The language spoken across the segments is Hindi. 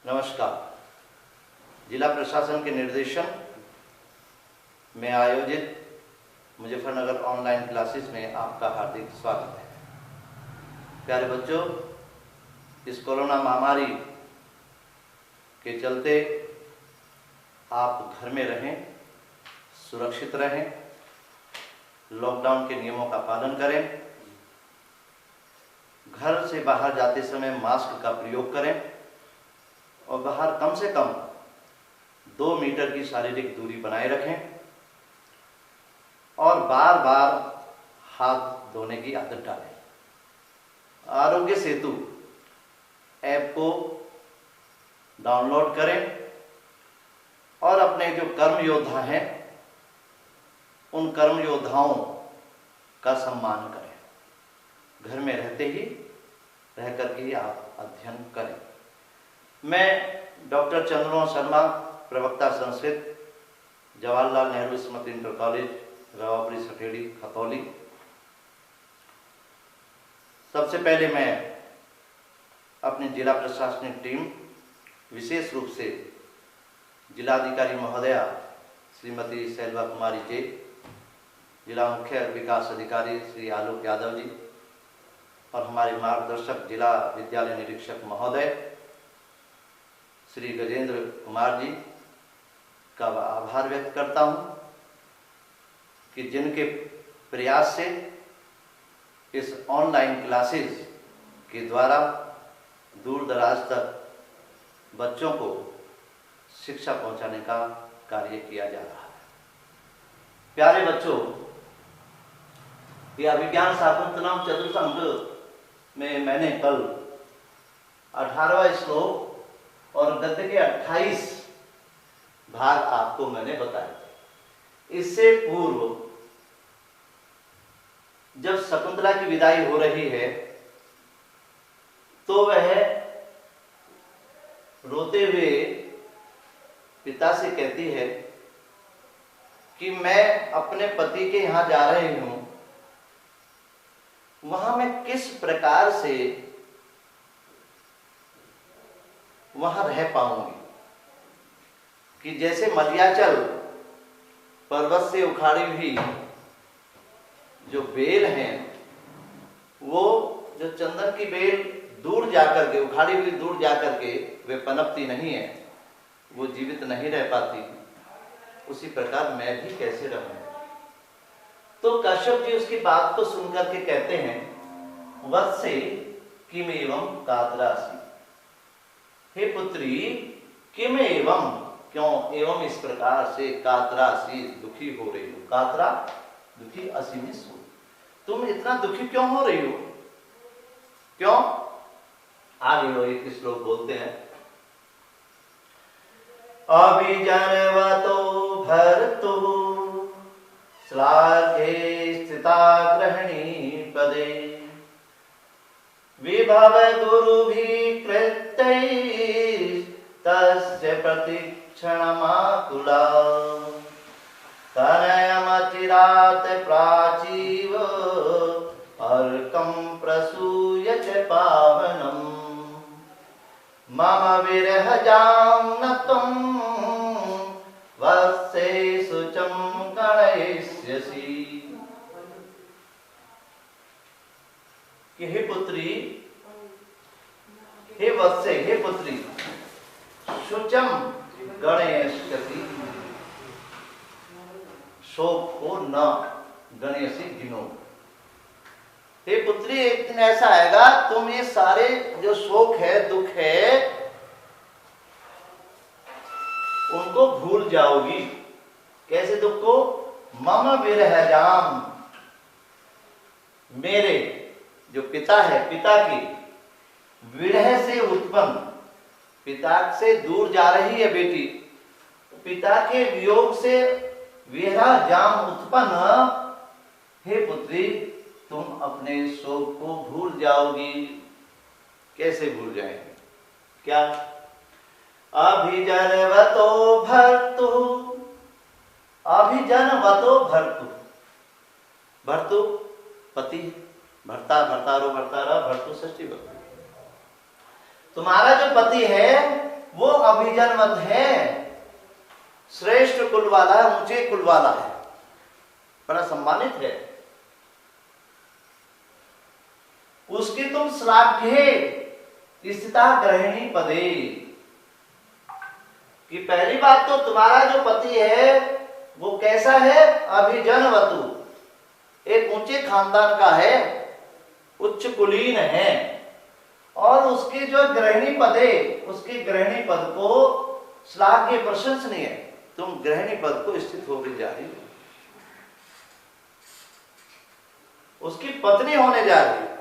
नमस्कार। जिला प्रशासन के निर्देशन में आयोजित मुजफ्फरनगर ऑनलाइन क्लासेस में आपका हार्दिक स्वागत है। प्यारे बच्चों, इस कोरोना महामारी के चलते आप घर में रहें, सुरक्षित रहें, लॉकडाउन के नियमों का पालन करें, घर से बाहर जाते समय मास्क का प्रयोग करें और बाहर कम से कम 2 मीटर की शारीरिक दूरी बनाए रखें और बार बार हाथ धोने की आदत डालें। आरोग्य सेतु ऐप को डाउनलोड करें और अपने जो कर्म योद्धा हैं उन कर्म योद्धाओं का सम्मान करें। घर में रहते ही रह करके ही आप अध्ययन करें। मैं डॉक्टर चंद्रमोहन शर्मा, प्रवक्ता संस्कृत, जवाहरलाल नेहरू स्मृति इंटर कॉलेज, रवापुरी सटेड़ी, खतौली। सबसे पहले मैं अपनी जिला प्रशासनिक टीम, विशेष रूप से जिलाधिकारी महोदया श्रीमती शैलवा कुमारी जी, जिला मुख्य विकास अधिकारी श्री आलोक यादव जी और हमारे मार्गदर्शक जिला विद्यालय निरीक्षक महोदय श्री गजेंद्र कुमार जी का आभार व्यक्त करता हूं कि जिनके प्रयास से इस ऑनलाइन क्लासेस के द्वारा दूर दराज तक बच्चों को शिक्षा पहुंचाने का कार्य किया जा रहा है। प्यारे बच्चों, यह अभिज्ञान शाकुंतलम चतुर्थंक में मैंने कल 18वां श्लोक और गद्य के 28 भाग आपको मैंने बताए। इससे पूर्व जब शकुंतला की विदाई हो रही है तो वह रोते हुए पिता से कहती है कि मैं अपने पति के यहां जा रही हूं, वहां मैं किस प्रकार से वहां रह पाऊंगी कि जैसे मलयाचल पर्वत से उखाड़ी हुई जो बेल हैं, वो जो चंदन की बेल दूर जाकर के, उखाड़ी हुई दूर जाकर के वे पनपती नहीं है, वो जीवित नहीं रह पाती, उसी प्रकार मैं भी कैसे रहूं। तो कश्यप जी उसकी बात को सुनकर के कहते हैं, वत्से किम एवं कातरासी, हे पुत्री किम एवं, क्यों एवं इस प्रकार से कातरासी दुखी हो रही हो। कातरा दुखी, असीमी सो, तुम इतना दुखी क्यों हो रही हो, क्यों? आगे वो एक श्लोक बोलते हैं, अभिजनवतो भर्तु श्लाघे स्थिता गृहिणी पदे विभव गुरुभिः कृत्यैः तस्य प्रतीक्षणमाकुला तनयमचिरात् प्राचीव अर्कं प्रसूय च पावनम् मम विरहजां न त्वं वत्से शुचं गणयिष्यसि। कि हे पुत्री, हे वत्से, हे पुत्री, शुचम गणयिष्यसि, शोक को न गणयसि गिनो। हे पुत्री, एक दिन ऐसा आएगा तुम ये सारे जो शोक है, दुख है, उनको भूल जाओगी। कैसे दुख को? मम विरहजाम, मेरे जो पिता है, पिता की विरह से उत्पन्न, पिता से दूर जा रही है बेटी, पिता के वियोग से विरहजाम उत्पन्न, हे पुत्री तुम अपने शोक को भूल जाओगी। कैसे भूल जाएंगे? क्या? अभिजनवतो भर्तु, अभिजनवतो भर्तु, भर्तु पति, भर्ता, भर्तारो, भर्तारा, भर्तु षष्ठी भक्ति। तुम्हारा जो पति है वो अभिजनवत है, श्रेष्ठ कुल वाला है, ऊंचे कुल वाला है, बड़ा सम्मानित है। उसकी तुम श्लाघ्ये स्थिता गृहिणी पदे, कि पहली बात तो तुम्हारा जो पति है वो कैसा है, अभिजनवतु, एक ऊंचे खानदान का है, उच्च कुलीन है, और उसकी जो गृहिणी पद है, उसकी गृहिणी पद को श्लाघ्य प्रशंसनीय है। तुम गृहिणी पद को स्थित होकर जा रही हो, उसकी पत्नी होने जा रही है,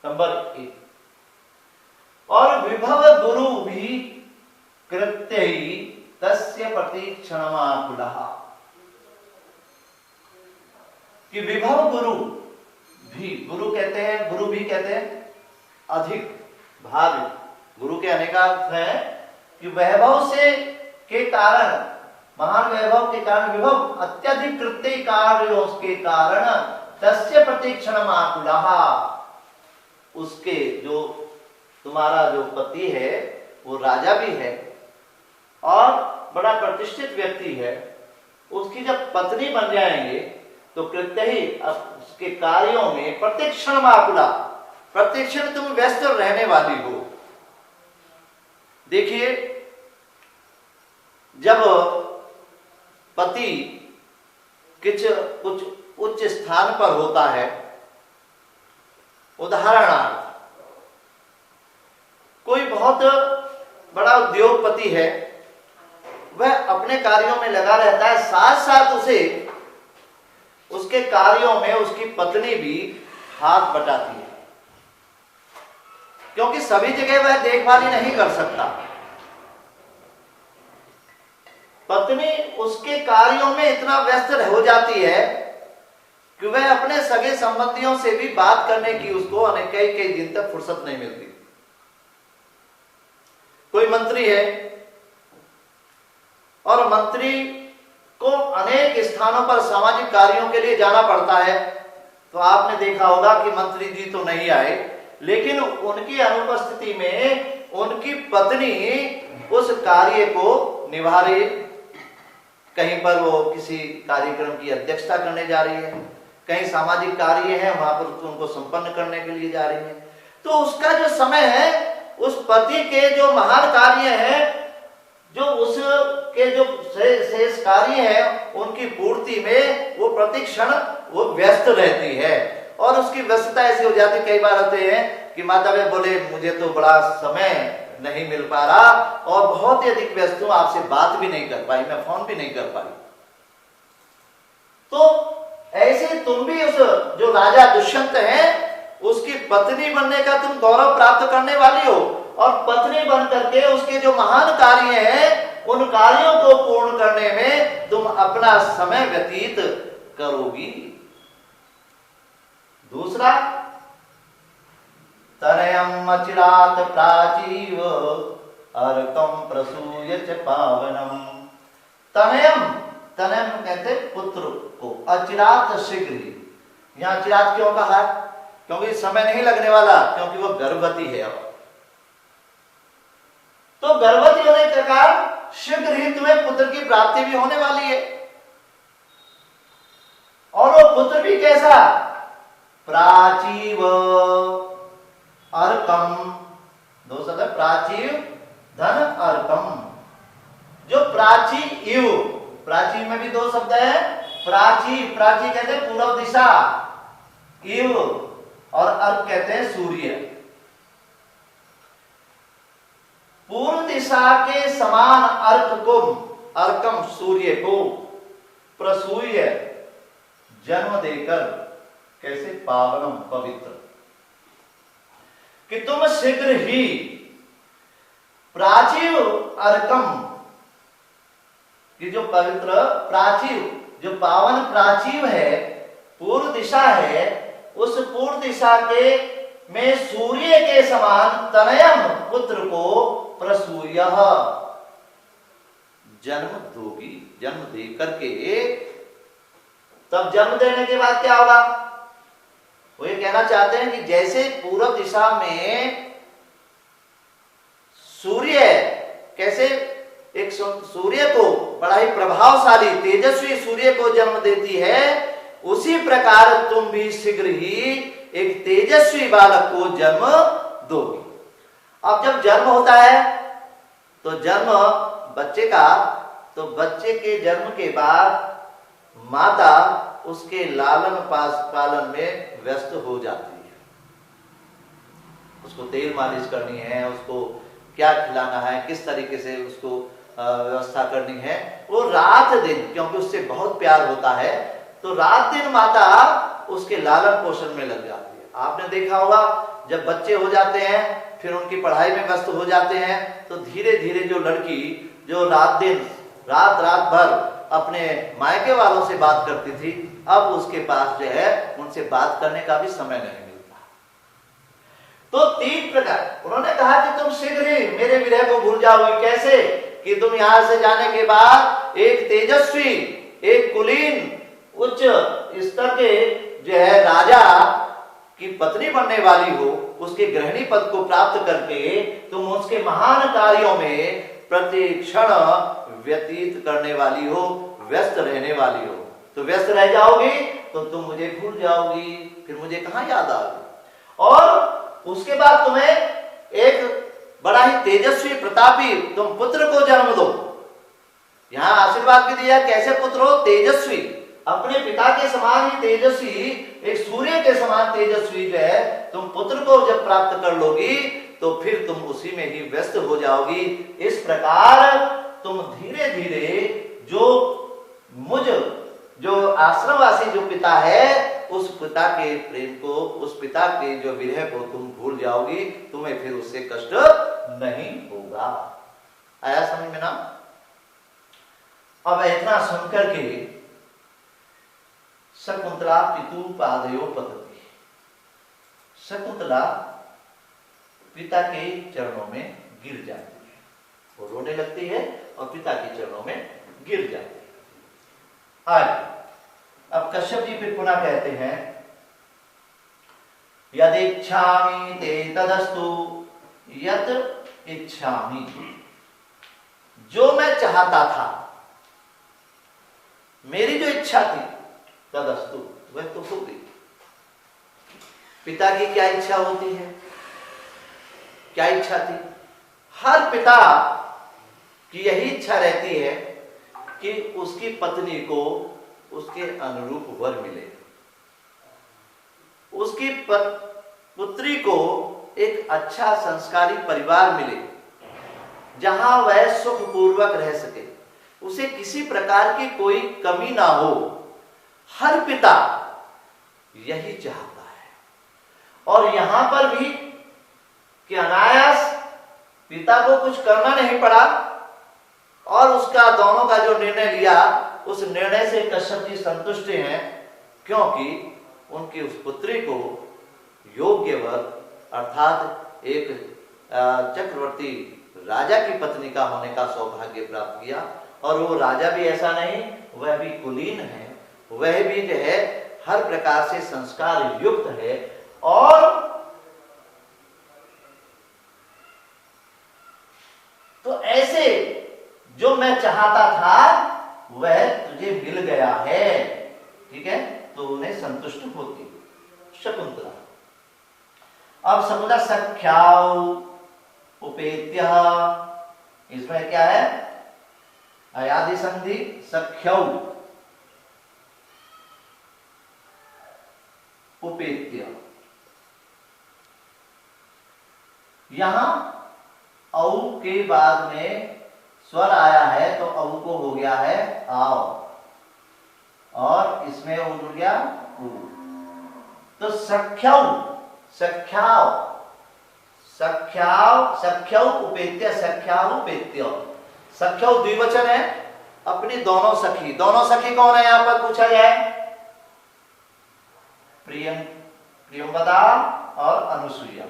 नंबर 1। और विभव गुरु भी कृत्य ही तस्य प्रतीक्षणमाकुलः, कि विभव गुरु भी, गुरु कहते हैं, गुरु भी कहते हैं अधिक, भावी, गुरु के अनेक अर्थ हैं, कि वैभव से के कारण, महान वैभव के कारण, विभव अत्यधिक कृत्य कार्यों के कारण तस्य प्रतीक्षणमाकुलः, उसके जो तुम्हारा जो पति है वो राजा भी है और बड़ा प्रतिष्ठित व्यक्ति है, उसकी जब पत्नी बन जाएंगे तो कृत्य ही उसके कार्यों में प्रतीक्षणमाकुला, प्रतिक्षण तुम व्यस्त रहने वाली हो। देखिए, जब पति कुछ उच्च स्थान पर होता है, उदाहरणार्थ कोई बहुत बड़ा उद्योगपति है, वह अपने कार्यों में लगा रहता है, साथ साथ उसे उसके कार्यों में उसकी पत्नी भी हाथ बटाती है, क्योंकि सभी जगह वह देखभाल नहीं कर सकता। पत्नी उसके कार्यों में इतना व्यस्त हो जाती है कि वह अपने सगे संबंधियों से भी बात करने की उसको अनेक कई दिन तक फुर्सत नहीं मिलती। कोई मंत्री है और मंत्री को अनेक स्थानों पर सामाजिक कार्यों के लिए जाना पड़ता है, तो आपने देखा होगा कि मंत्री जी तो नहीं आए, लेकिन उनकी अनुपस्थिति में उनकी पत्नी उस कार्य को निभा रही है। कहीं पर वो किसी कार्यक्रम की अध्यक्षता करने जा रही है, कहीं सामाजिक कार्य है वहां पर उनको संपन्न करने के लिए जा रही है। तो उसका जो समय है, उस पति के जो महान कार्य है, जो उसके जो शेष कार्य है, उनकी पूर्ति में वो प्रतिक्षण वो व्यस्त रहती है। और उसकी व्यस्तता ऐसी हो जाती, कई बार होते हैं कि माता वे बोले मुझे तो बड़ा समय नहीं मिल पा रहा और बहुत ही अधिक व्यस्त हूं, आपसे बात भी नहीं कर पाई, मैं फोन भी नहीं कर पाई। तो ऐसे तुम भी उस जो राजा दुष्यंत है उसकी पत्नी बनने का तुम गौरव प्राप्त करने वाली हो, और पत्नी बन करके उसके जो महान कार्य हैं उन कार्यों को पूर्ण करने में तुम अपना समय व्यतीत करोगी। दूसरा, तनयम् अचिरात् प्राचीव अर्कं प्रसूय च पावनम्। तनयम्, तनयम् कहते पुत्र को, अचिरात् शीघ्र ही। यहां अचिरात् क्यों कहा है? क्योंकि समय नहीं लगने वाला, क्योंकि वो गर्भवती है। अब तो गर्भवती होने के कारण शीघ्र ही तुम्हें पुत्र की प्राप्ति भी होने वाली है। और वो पुत्र भी कैसा? प्राचीव अर्कम, दो शब्द है, प्राचीव धन अर्कम। जो प्राची इव, प्राची में भी दो शब्द है, प्राची, प्राची कहते हैं पूर्व दिशा, इव और अर्क कहते हैं सूर्य। पूर्व दिशा के समान अर्क को, अर्कम सूर्य को, प्रसूय जन्म देकर, कैसे? पावनम, पवित्र, कि तुम शीघ्र ही प्राचीव अर्कम, कि जो पवित्र प्राचीव, जो पावन प्राचीव है, पूर्व दिशा है, उस पूर्व दिशा के में सूर्य के समान तनयम पुत्र को प्रसूय जन्म दोगी। जन्म दे करके तब जन्म देने के बाद क्या होगा? वो ये कहना चाहते हैं कि जैसे पूर्व दिशा में सूर्य कैसे एक सूर्य को बड़ा ही प्रभावशाली तेजस्वी सूर्य को जन्म देती है, उसी प्रकार तुम भी शीघ्र ही एक तेजस्वी बालक को जन्म दोगी। अब जब जन्म होता है तो जन्म बच्चे का, तो बच्चे के जन्म के बाद माता उसके लालन पालन में व्यस्त हो जाती है। उसको तेल मालिश करनी है, उसको क्या खिलाना है, किस तरीके से उसको व्यवस्था करनी है, वो रात दिन, क्योंकि उससे बहुत प्यार होता है, तो रात दिन माता उसके लालन पोषण में लग जाती है। आपने देखा होगा जब बच्चे हो जाते हैं फिर उनकी पढ़ाई में व्यस्त हो जाते हैं, तो धीरे धीरे जो लड़की जो रात दिन रात भर अपने मायके वालों से बात करती थी, अब उसके पास जो है उनसे बात करने का भी समय नहीं मिलता। तो 3 प्रकार उन्होंने कहा कि तुम शीघ्र ही मेरे विरह को भूल जाओगे। कैसे? कि तुम यहां से जाने के बाद एक तेजस्वी, एक कुलीन, उच्च स्तर के जो है राजा की पत्नी बनने वाली हो, उसके गृहिणी पद को प्राप्त करके तुम उसके महान कार्यों में प्रति क्षण व्यतीत करने वाली हो, व्यस्त रहने वाली हो। तो व्यस्त रह जाओगी तो तुम मुझे भूल जाओगी, फिर मुझे कहां याद आओगी। और उसके बाद तुम्हें एक बड़ा ही तेजस्वी प्रतापी तुम पुत्र को जन्म दो। यहां आशीर्वाद भी दिया, कैसे पुत्र हो? तेजस्वी, अपने पिता के समान ही तेजस्वी, एक सूर्य के समान तेजस्वी जो है तुम पुत्र को जब प्राप्त कर लोगी तो फिर तुम उसी में ही व्यस्त हो जाओगी। इस प्रकार तुम धीरे धीरे जो आश्रमवासी जो पिता है, उस पिता के प्रेम को, उस पिता के जो विरह को तुम भूल जाओगी, तुम्हें फिर उससे कष्ट नहीं होगा। आया समझ में ना? अब इतना सुनकर के शकुंतला पितु पादयो पतति, शकुंतला पिता के चरणों में गिर जाती है, वो रोने लगती है और पिता के चरणों में गिर जाती है। अब कश्यप जी फिर पुनः कहते हैं, यदिच्छामि ते तदस्तु यत् इच्छामि, जो मैं चाहता था, मेरी जो इच्छा थी, तदस्तु, वह तो हो गई। पिता की क्या इच्छा होती है? क्या इच्छा थी? हर पिता की यही इच्छा रहती है कि उसकी पत्नी को उसके अनुरूप वर मिले, उसकी पुत्री को एक अच्छा संस्कारी परिवार मिले, जहां वह सुखपूर्वक रह सके, उसे किसी प्रकार की कोई कमी ना हो। हर पिता यही चाहता है। और यहां पर भी कि अनायास पिता को कुछ करना नहीं पड़ा और उसका दोनों का जो निर्णय लिया, उस निर्णय से कश्यप जी संतुष्ट हैं, क्योंकि उनकी उस पुत्री को योग्य वर अर्थात एक चक्रवर्ती राजा की पत्नी का होने का सौभाग्य प्राप्त किया। और वो राजा भी ऐसा नहीं, वह भी कुलीन है, वह भी जो है हर प्रकार से संस्कार युक्त है। और तो ऐसे जो मैं चाहता था वह तुझे मिल गया है, ठीक है, तो उन्हें संतुष्ट होती शकुंतला। अब शकुंतला सख्याउ उपेत्य, इसमें क्या है? अयादि संधि, सख्यौ उपेत्य। यहां औ के बाद में स्वर आया है तो औ को हो गया है आओ, और इसमें उ जुड़ गया उ। तो सख्यौ, सख्याओ, सख्याओ, सख्यौ उपेत्य, सख्याओ उपेत्य। सख्यौ द्विवचन है, अपनी दोनों सखी। दोनों सखी कौन है यहां पर पूछा गया है? प्रियंवदा और अनुसुईया।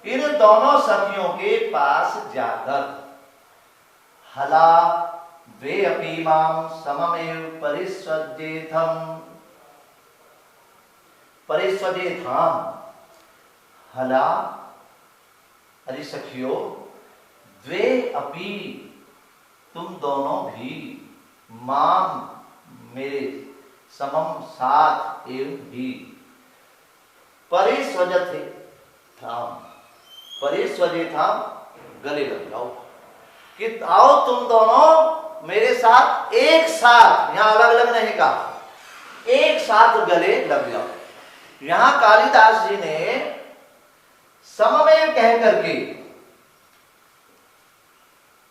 इन दोनों सखियों के पास जाकर हला वे अपि मां सममेव परिस्वजेथम, परिस्वजेथाम। हला, अरे सखियों, द्वे अपि, तुम दोनों भी माम मेरे समम साथ एवं भी परिस्वजते थाम, परिस्वजे थाम गले लग जाओ, कि आओ तुम दोनों मेरे साथ एक साथ, यहां अलग अलग नहीं कहा, एक साथ गले लग जाओ। यहां कालिदास जी ने सममेव कह करके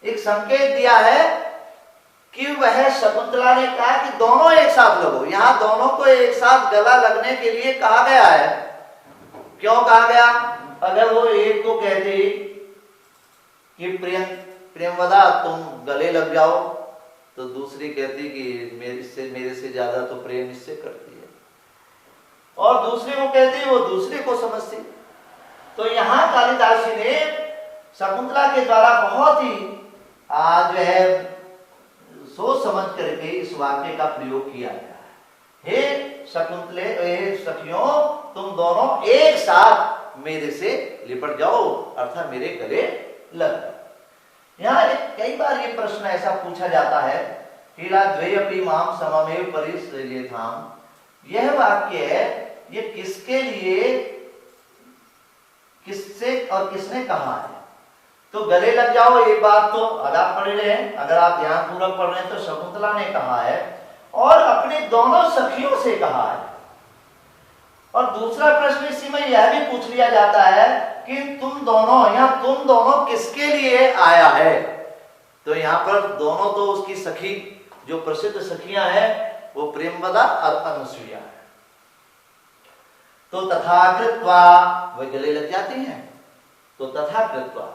एक संकेत दिया है कि वह शकुंतला ने कहा कि दोनों एक साथ लगो। यहां दोनों को एक साथ गला लगने के लिए कहा गया है। क्यों कहा गया? अगर वो एक को कहते कि प्रेमवदा तुम गले लग जाओ, तो दूसरी कहती कि मेरे से ज्यादा तो प्रेम इससे करती है, और दूसरी को कहती वो दूसरे को समझती। तो यहां कालिदास जी ने शकुंतला के द्वारा बहुत ही जो है सोच समझ करके इस वाक्य का प्रयोग किया गया है। हे शकुंतले, हे सखियों, तुम दोनों एक साथ मेरे से लिपट जाओ, अर्थात मेरे गले लग जाओ। यहाँ कई बार ये प्रश्न ऐसा पूछा जाता है कि द्वयपि माम सममेव परिस्वजेथाम, यह वाक्य ये किसके लिए, किससे और किसने कहा है? तो गले लग जाओ, एक बात तो अगर आप पढ़ रहे हैं, अगर आप ध्यान पूर्वक पढ़ रहे हैं, तो शकुंतला ने कहा है और अपनी दोनों सखियों से कहा है। और दूसरा प्रश्न इसी में यह भी पूछ लिया जाता है कि तुम दोनों, यहाँ तुम दोनों किसके लिए आया है? तो यहाँ पर दोनों तो उसकी सखी, जो प्रसिद्ध सखियां हैं, वो प्रेमवदा और अनुसुईया है। तो तथा कृत्वा, वह गले लग जाती हैं, तो तथा कृत्वा,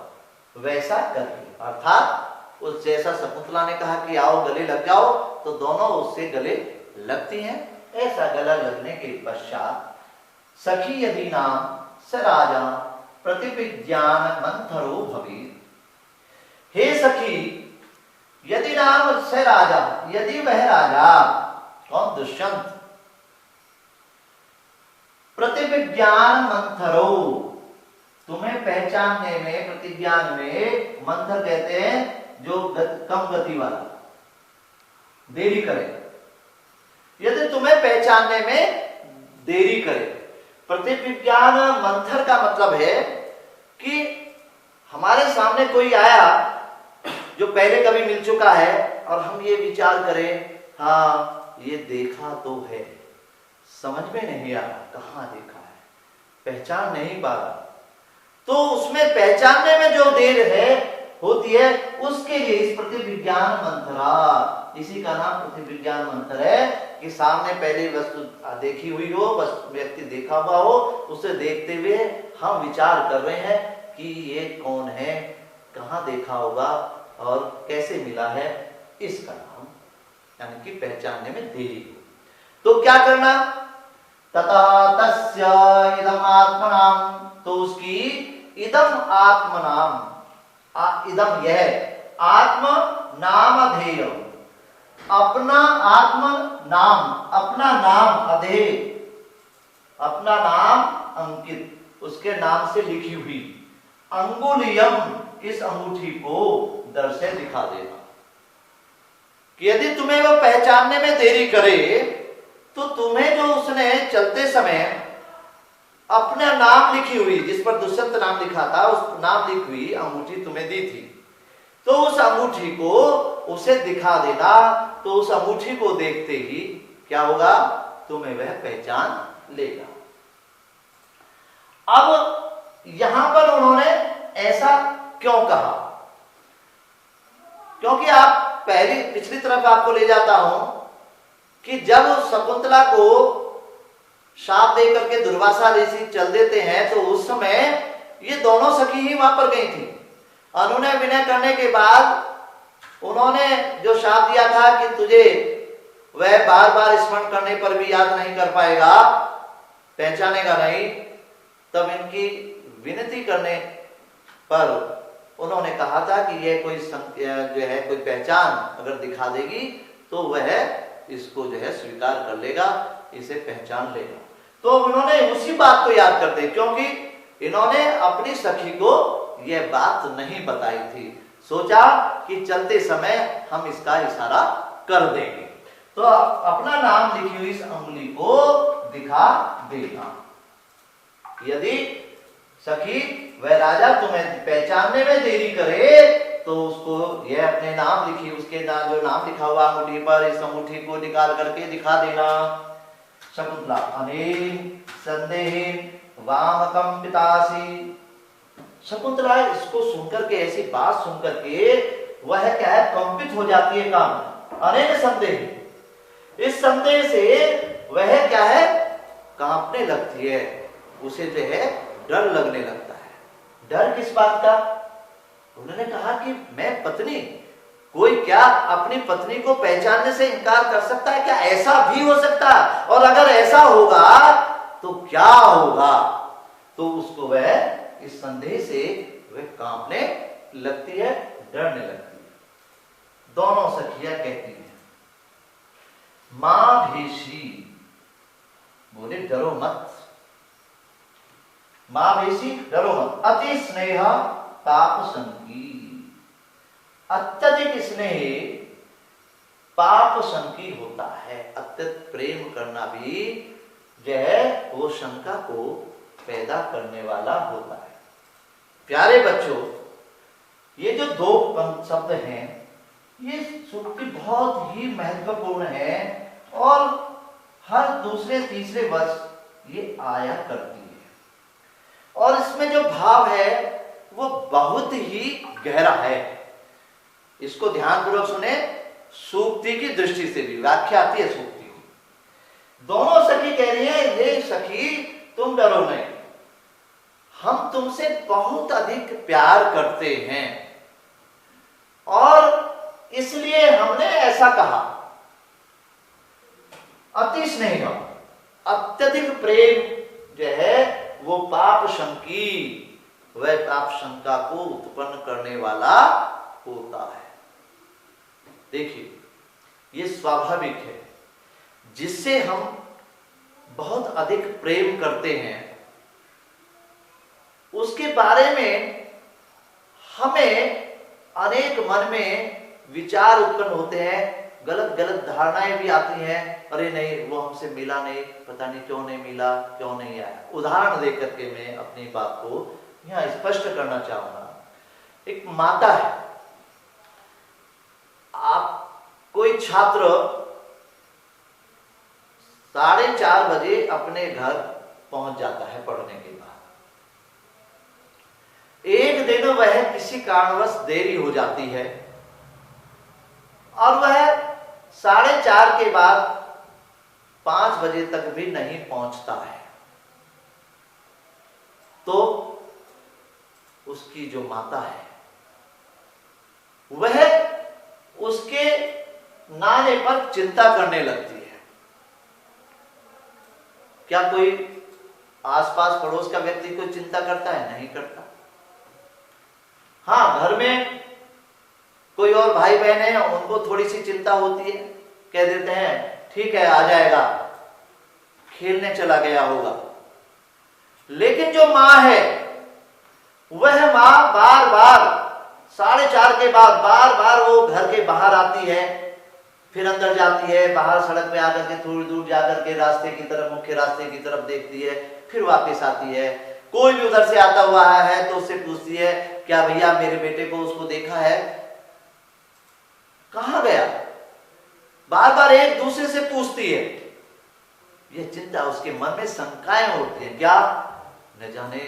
वैसा करके, अर्थात उस जैसा शकुंतला ने कहा कि आओ गले लग जाओ, तो दोनों उससे गले लगती हैं। ऐसा गला लगने के पश्चात सखी यदि नाम स राजा प्रतिविज्ञान मंथरो भवी, हे सखी यदि नाम स राजा, यदि वह राजा, कौन? दुष्यंत, प्रतिविज्ञान मंथरो, तुम्हें पहचानने में, प्रतिज्ञान में, मंथर कहते हैं जो कम गति वाला, देरी करे, यदि तुम्हें पहचानने में देरी करे। प्रतिविज्ञान मंथर का मतलब है कि हमारे सामने कोई आया जो पहले कभी मिल चुका है, और हम ये विचार करें, हाँ ये देखा तो है, समझ में नहीं आ रहा कहाँ देखा है, पहचान नहीं पा रहा, तो उसमें पहचानने में जो देर है होती है, उसके लिए इस प्रतिविज्ञान मंथरा, इसी का नाम प्रतिविज्ञान मंत्र है कि सामने पहले वस्तु देखी हुई हो, व्यक्ति देखा हुआ हो, उसे देखते हुए हम विचार कर रहे हैं कि ये कौन है, कहाँ देखा होगा और कैसे मिला है, इसका नाम, यानी कि पहचानने में देरी हो। तो क्या करना? तथा तस्य इदम आत्मनाम, तो उसकी इदम आत्मनाम, इदम यह, आत्म नाम अधेय, अपना आत्म नाम, अपना नाम अधेय, अपना नाम अंकित, उसके नाम से लिखी हुई अंगुलियम, इस अंगूठी को दर से दिखा देना कि यदि तुम्हें वो पहचानने में देरी करे, तो तुम्हें जो उसने चलते समय अपना नाम लिखी हुई, जिस पर दुष्यंत नाम लिखा था, उस नाम लिखी हुई अंगूठी तुम्हें दी थी, तो उस अंगूठी को उसे दिखा देना। तो उस अंगूठी को देखते ही क्या होगा? तुम्हें वह पहचान लेगा। अब यहां पर उन्होंने ऐसा क्यों कहा? क्योंकि आप पिछली तरफ आपको ले जाता हूं कि जब शकुंतला को शाप दे करके दुर्वासा ऋषि चल देते हैं, तो उस समय ये दोनों सखी ही वहां पर गई थी। अनुनय विनय करने के बाद उन्होंने जो शाप दिया था कि तुझे वह बार बार स्मरण करने पर भी याद नहीं कर पाएगा, पहचानेगा नहीं, तब इनकी विनती करने पर उन्होंने कहा था कि यह कोई जो है कोई पहचान अगर दिखा देगी तो वह इसको जो है स्वीकार कर लेगा, इसे पहचान लेगा। तो उन्होंने उसी बात को याद करते, क्योंकि इन्होंने अपनी सखी को यह बात नहीं बताई थी। सोचा कि चलते समय हम इसका इशारा कर देंगे। तो आप अपना नाम लिखी हुई इस अंगुली को दिखा देना। यदि सखी वह राजा तुम्हें पहचानने में देरी करे तो उसको यह अपने नाम लिखी उसके नाम जो नाम लिखा हुआ अंगूठी पर इस अंगूठी को निकाल करके दिखा देना। शकुंतला अनेन संदेहेन वामकम पितासी। शकुंतला इसको सुनकर के ऐसी बात सुनकर के वह क्या है कंपित हो जाती है काम। अनेन संदेह इस संदेह से वह क्या है कांपने लगती है, उसे जो है डर लगने लगता है। डर किस बात का? उन्होंने कहा कि मैं पत्नी, कोई क्या अपनी पत्नी को पहचानने से इनकार कर सकता है क्या? ऐसा भी हो सकता है, और अगर ऐसा होगा तो क्या होगा? तो उसको वह इस संदेह से वह कांपने लगती है, डरने लगती है। दोनों सखियां कहती हैं मां भेषी, बोले डरो मत, मां भेषी डरो मत। अति स्नेह पाप संगी, अत्यधिक स्नेह पाप संगी होता है। अत्यधिक प्रेम करना भी जो है वो शंका को पैदा करने वाला होता है। प्यारे बच्चों, ये जो दो शब्द हैं ये सूक्ति बहुत ही महत्वपूर्ण है और हर दूसरे तीसरे वर्ष ये आया करती है और इसमें जो भाव है वो बहुत ही गहरा है। इसको ध्यानपूर्वक सुने, सूक्ति की दृष्टि से भी व्याख्या आती है सूक्ति की। दोनों सखी कह रही है ये सखी तुम डरो नहीं, हम तुमसे बहुत अधिक प्यार करते हैं और इसलिए हमने ऐसा कहा। अति स्नेह अत्यधिक प्रेम जो है वो पाप शंकी, वह पाप शंका को उत्पन्न करने वाला होता है। देखिए ये स्वाभाविक है, जिससे हम बहुत अधिक प्रेम करते हैं उसके बारे में हमें अनेक मन में विचार उत्पन्न होते हैं, गलत गलत धारणाएं भी आती हैं। अरे नहीं वो हमसे मिला नहीं, पता नहीं क्यों नहीं मिला, क्यों नहीं आया। उदाहरण देकर के मैं अपनी बात को यहाँ स्पष्ट करना चाहूंगा। एक माता है, आप कोई छात्र 4:30 बजे अपने घर पहुंच जाता है पढ़ने के बाद। एक दिन वह किसी कारणवश देरी हो जाती है और वह 4:30 के बाद 5 बजे तक भी नहीं पहुंचता है। तो उसकी जो माता है वह उसके नाने पर चिंता करने लगती है। क्या कोई आसपास पड़ोस का व्यक्ति कोई चिंता करता है? नहीं करता। हाँ, घर में कोई और भाई बहन है उनको थोड़ी सी चिंता होती है, कह देते हैं ठीक है आ जाएगा, खेलने चला गया होगा। लेकिन जो मां है वह मां बार बार 4:30 के बाद बार बार वो घर के बाहर आती है, फिर अंदर जाती है, बाहर सड़क पे आकर के थोड़ी दूर जाकर के रास्ते की तरफ, मुख्य रास्ते की तरफ देखती है, फिर वापस आती है। कोई भी उधर से आता हुआ है तो उससे पूछती है क्या भैया मेरे बेटे को उसको देखा है, कहां गया? बार बार एक दूसरे से पूछती है। यह चिंता उसके मन में शंकाएं उठती हैं, क्या न जाने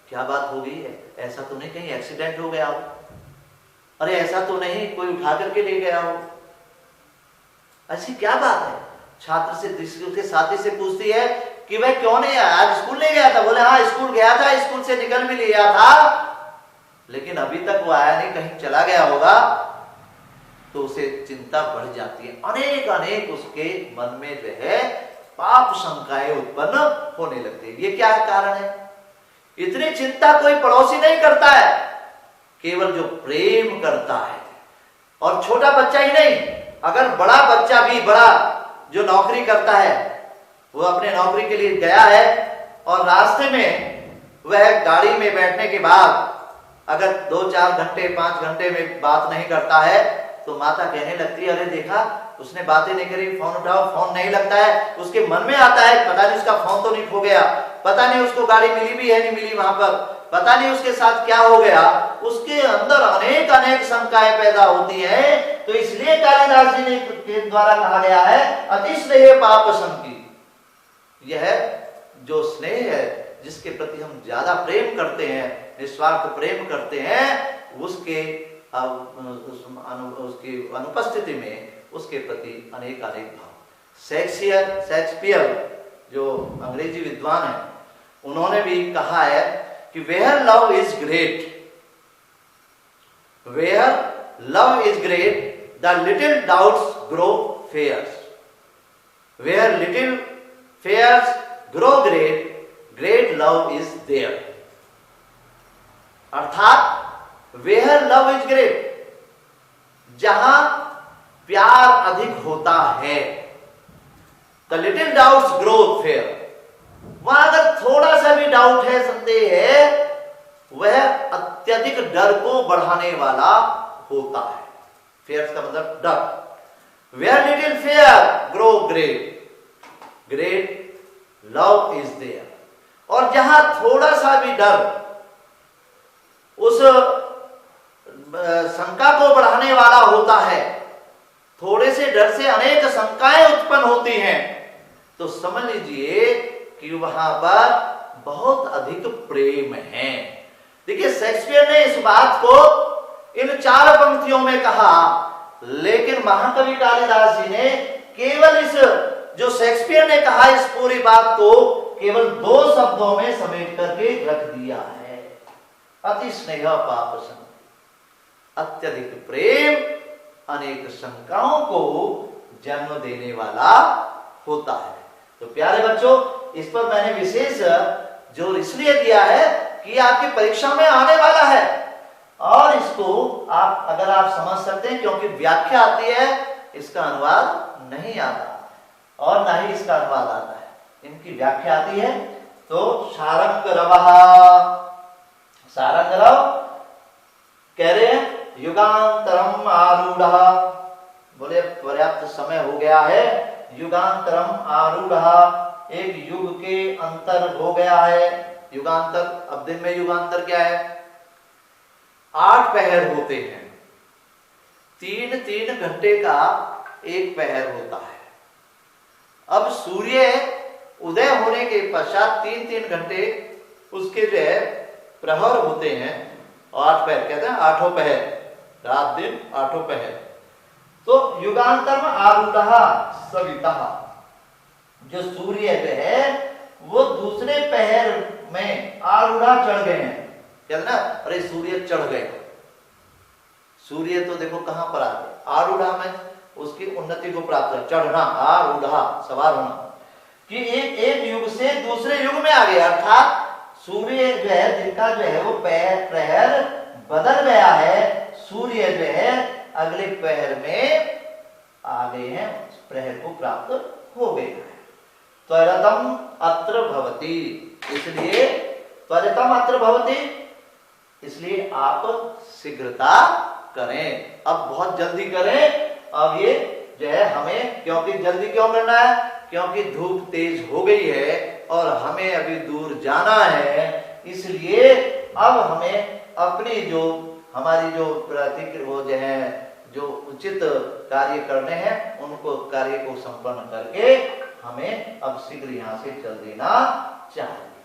क्या बात हो गई है, ऐसा तो नहीं कहीं एक्सीडेंट हो गया हो, अरे ऐसा तो नहीं कोई उठा करके ले गया हो, ऐसी क्या बात है? छात्र से उसके साथी से पूछती है कि वह क्यों नहीं आया, आज स्कूल नहीं गया था? बोले हाँ स्कूल गया था, स्कूल से निकल भी लिया था लेकिन अभी तक वो आया नहीं, कहीं चला गया होगा। तो उसे चिंता बढ़ जाती है, अनेक अनेक उसके मन में जो है पाप शंकाएं उत्पन्न होने लगती है। ये क्या कारण है? इतनी चिंता कोई पड़ोसी नहीं करता है, केवल जो प्रेम करता है। और छोटा बच्चा ही नहीं, अगर बड़ा बच्चा भी, बड़ा जो नौकरी करता है, वो अपने नौकरी के लिए गया है और रास्ते में वह गाड़ी में बैठने के बाद अगर 2-4 घंटे 5 घंटे में बात नहीं करता है तो माता कहने लगती है, अरे देखा उसने बातें नहीं करी, फोन उठाओ, फोन नहीं लगता है। उसके मन में आता है पता नहीं उसका फोन तो नहीं खो गया, पता नहीं उसको गाड़ी मिली भी है नहीं मिली वहां पर, पता नहीं उसके साथ क्या हो गया। उसके अंदर अनेक अनेक शंकाएं पैदा होती है। तो इसलिए कालिदास जी ने के द्वारा कहा गया है अतिस्नेह पाप शंकी। यह जो स्नेह है, जिसके प्रति हम ज्यादा प्रेम करते हैं, निस्वार्थ प्रेम करते हैं, उसके अनुपस्थिति में उसके प्रति अनेक अनेक भाव। शेक्सपियर जो अंग्रेजी विद्वान है, उन्होंने भी कहा है कि where love is great, where love is great the little doubts grow fears, where little fears grow great, great love is there. अर्थात वेयर लव इज ग्रेट, जहां प्यार अधिक होता है, the little doubts grow fear, वहां अगर थोड़ा सा भी डाउट है, संदेह है, वह अत्यधिक डर को बढ़ाने वाला होता है। फेयर का मतलब डर। Where little fear grow great, great love is there. और जहां थोड़ा सा भी डर उस शंका को बढ़ाने वाला होता है, थोड़े से डर से अनेक शंकाएं उत्पन्न होती हैं, तो समझ लीजिए कि वहां पर बहुत अधिक प्रेम है। देखिए शेक्सपियर ने इस बात को इन 4 पंक्तियों में कहा, लेकिन महाकवि कालिदास जी ने केवल इस जो शेक्सपियर ने कहा इस पूरी बात को केवल 2 शब्दों में समेट करके रख दिया है। अति स्नेह पाप शंका, अत्यधिक प्रेम अनेक शंकाओं को जन्म देने वाला होता है। तो प्यारे बच्चों, इस पर मैंने विशेष जोर इसलिए दिया है कि आपकी परीक्षा में आने वाला है, और इसको आप अगर आप समझ सकते हैं, क्योंकि व्याख्या आती है, इसका अनुवाद नहीं आता और ना ही इसका अनुवाद आता है, इनकी व्याख्या आती है। तो सारंग रव कह रहे हैं युगांतरम आरूढ़, बोले पर्याप्त समय हो गया है, युगांतरम आरूढ़, एक युग के अंतर हो गया है। युगांतर, अब दिन में युगांतर क्या है? 8 पहर होते हैं, 3-3 घंटे का एक पहर होता है। अब सूर्य उदय होने के पश्चात 3-3 घंटे उसके जो है प्रहर होते हैं, 8 पहर कहते हैं, 8 पहर, रात दिन 8 पहर। तो युगांतर में आरूढ़ सविता, जो सूर्य जो है वो दूसरे पहर में आरूढ़ चढ़ गए हैं, कहते ना, अरे सूर्य चढ़ गए। सूर्य तो देखो कहां पर आ गए, आरूढ़ में उसकी उन्नति को प्राप्त है, चढ़ना, आरूढ़ सवार होना, कि एक युग से दूसरे युग में आ गए। अर्थात सूर्य जो है, दिन का जो है वो प्रहर बदल गया है, सूर्य जो है अगले पहर में आ गए हैं, प्रहर को प्राप्त हो गए हैं। त्वरितम अत्र भवति, इसलिए त्वरितम अत्र भवति, इसलिए आप शीघ्रता करें, अब बहुत जल्दी करें। अब ये जो है हमें, क्योंकि जल्दी क्यों करना है? क्योंकि धूप तेज हो गई है और हमें अभी दूर जाना है, इसलिए अब हमें अपनी जो हमारी जो वो जो है जो उचित कार्य करने हैं, उनको कार्य को संपन्न करके हमें अब शीघ्र यहाँ से चल देना चाहिए।